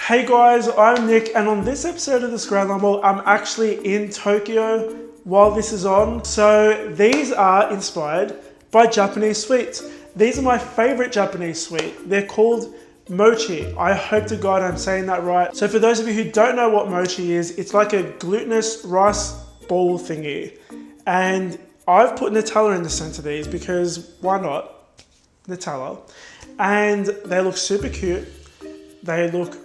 Hey guys, I'm Nick, and on this episode of the Scran Line, I'm actually in Tokyo while this is on. So these are inspired by Japanese sweets. These are my favorite Japanese sweet. They're called MOCHI. I hope to God I'm saying that right. So for those of you who don't know what MOCHI is, it's like a glutinous rice ball thingy. And I've put Nutella in the center of these because why not? Nutella. And they look super cute. They look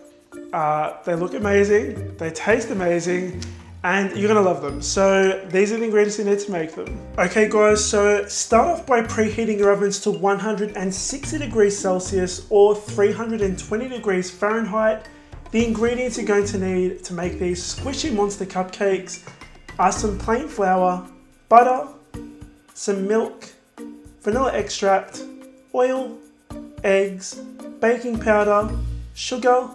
amazing, they taste amazing, and you're gonna love them. So these are the ingredients you need to make them. Okay guys, so start off by preheating your ovens to 160 degrees Celsius or 320 degrees Fahrenheit. The ingredients you're going to need to make these squishy monster cupcakes are some plain flour, butter, some milk, vanilla extract, oil, eggs, baking powder, sugar,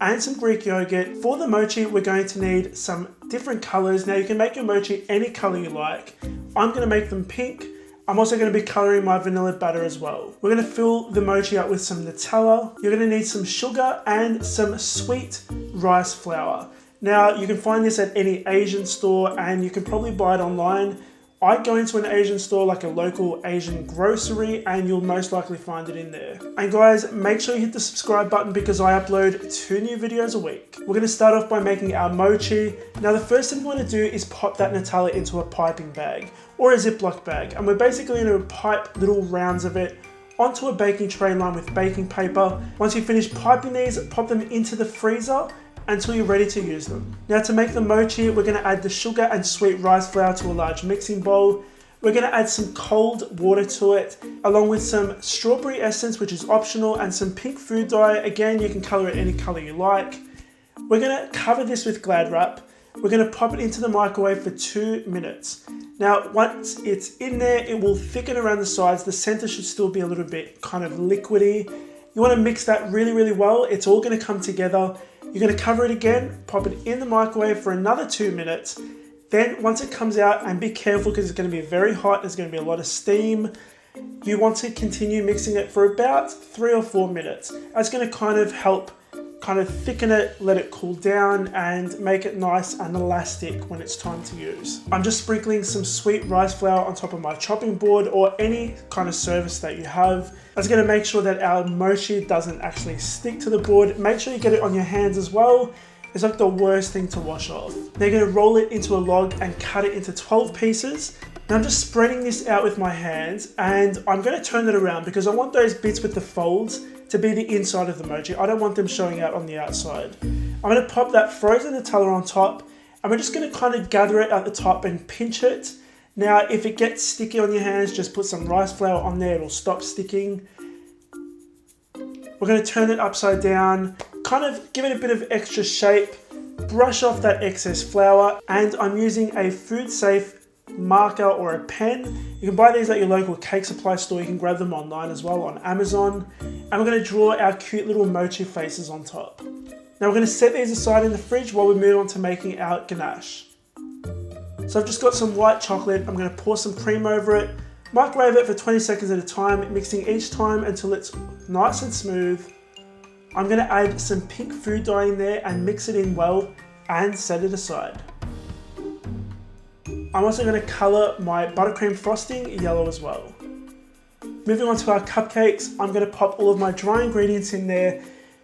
and some Greek yogurt. For the mochi, we're going to need some different colors. Now you can make your mochi any color you like. I'm gonna make them pink. I'm also gonna be coloring my vanilla butter as well. We're gonna fill the mochi up with some Nutella. You're gonna need some sugar and some sweet rice flour. Now you can find this at any Asian store and you can probably buy it online. I'd go into an Asian store like a local Asian grocery and you'll most likely find it in there. And guys, make sure you hit the subscribe button because I upload 2 new videos a week. We're gonna start off by making our mochi. Now the first thing we wanna do is pop that Nutella into a piping bag or a Ziploc bag. And we're basically gonna pipe little rounds of it onto a baking tray lined with baking paper. Once you finish piping these, pop them into the freezer until you're ready to use them. Now to make the mochi, we're gonna add the sugar and sweet rice flour to a large mixing bowl. We're gonna add some cold water to it, along with some strawberry essence, which is optional, and some pink food dye. Again, you can color it any color you like. We're gonna cover this with Glad wrap. We're gonna pop it into the microwave for 2 minutes. Now, once it's in there, it will thicken around the sides. The center should still be a little bit kind of liquidy. You wanna mix that really, really well. It's all gonna come together. You're gonna cover it again, pop it in the microwave for another 2 minutes. Then once it comes out, and be careful because it's gonna be very hot, there's gonna be a lot of steam. You want to continue mixing it for about 3 or 4 minutes. That's gonna kind of help thicken it, let it cool down, and make it nice and elastic when it's time to use. I'm just sprinkling some sweet rice flour on top of my chopping board or any kind of surface that you have. That's gonna make sure that our mochi doesn't actually stick to the board. Make sure you get it on your hands as well. It's like the worst thing to wash off. They're gonna roll it into a log and cut it into 12 pieces. Now I'm just spreading this out with my hands and I'm gonna turn it around because I want those bits with the folds to be the inside of the mochi. I don't want them showing out on the outside. I'm gonna pop that frozen Nutella on top and we're just gonna kind of gather it at the top and pinch it. Now, if it gets sticky on your hands, just put some rice flour on there, it'll stop sticking. We're gonna turn it upside down, kind of give it a bit of extra shape, brush off that excess flour, and I'm using a food safe marker or a pen. You can buy these at your local cake supply store. You can grab them online as well on Amazon. And we're gonna draw our cute little mochi faces on top. Now we're gonna set these aside in the fridge while we move on to making our ganache. So I've just got some white chocolate. I'm gonna pour some cream over it, microwave it for 20 seconds at a time, mixing each time until it's nice and smooth. I'm gonna add some pink food dye in there and mix it in well and set it aside. I'm also going to colour my buttercream frosting yellow as well. Moving on to our cupcakes, I'm going to pop all of my dry ingredients in there,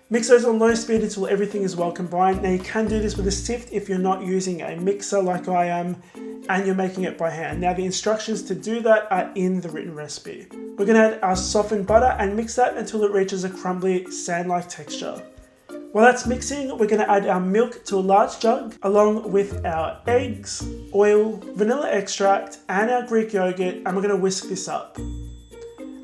mix those on low speed until everything is well combined. Now you can do this with a sift if you're not using a mixer like I am and you're making it by hand. Now the instructions to do that are in the written recipe. We're going to add our softened butter and mix that until it reaches a crumbly sand-like texture. While that's mixing, we're going to add our milk to a large jug along with our eggs, oil, vanilla extract and our Greek yogurt, and we're going to whisk this up.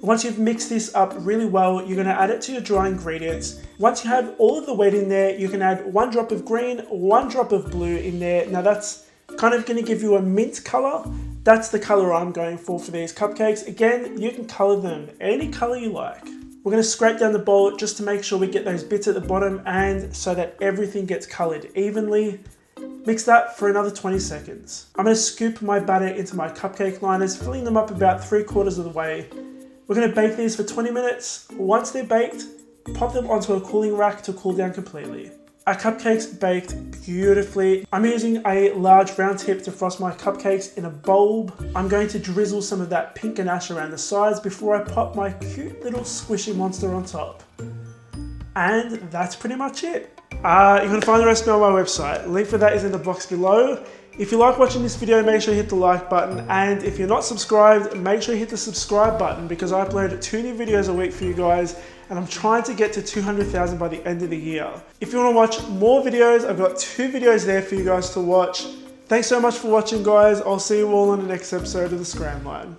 Once you've mixed this up really well, you're going to add it to your dry ingredients. Once you have all of the wet in there, you can add 1 drop of green, 1 drop of blue in there. Now that's kind of going to give you a mint color. That's the color I'm going for these cupcakes. Again, you can color them any color you like. We're going to scrape down the bowl just to make sure we get those bits at the bottom and so that everything gets colored evenly. Mix that for another 20 seconds. I'm going to scoop my batter into my cupcake liners, filling them up about 3/4 of the way. We're going to bake these for 20 minutes. Once they're baked, pop them onto a cooling rack to cool down completely. Our cupcakes baked beautifully. I'm using a large round tip to frost my cupcakes in a bulb. I'm going to drizzle some of that pink ganache around the sides before I pop my cute little squishy monster on top. And that's pretty much it. You can find the recipe on my website. Link for that is in the box below. If you like watching this video, make sure you hit the like button, and if you're not subscribed, make sure you hit the subscribe button because I upload 2 new videos a week for you guys, and I'm trying to get to 200,000 by the end of the year. If you want to watch more videos, I've got 2 videos there for you guys to watch. Thanks so much for watching, guys. I'll see you all in the next episode of the Scran Line.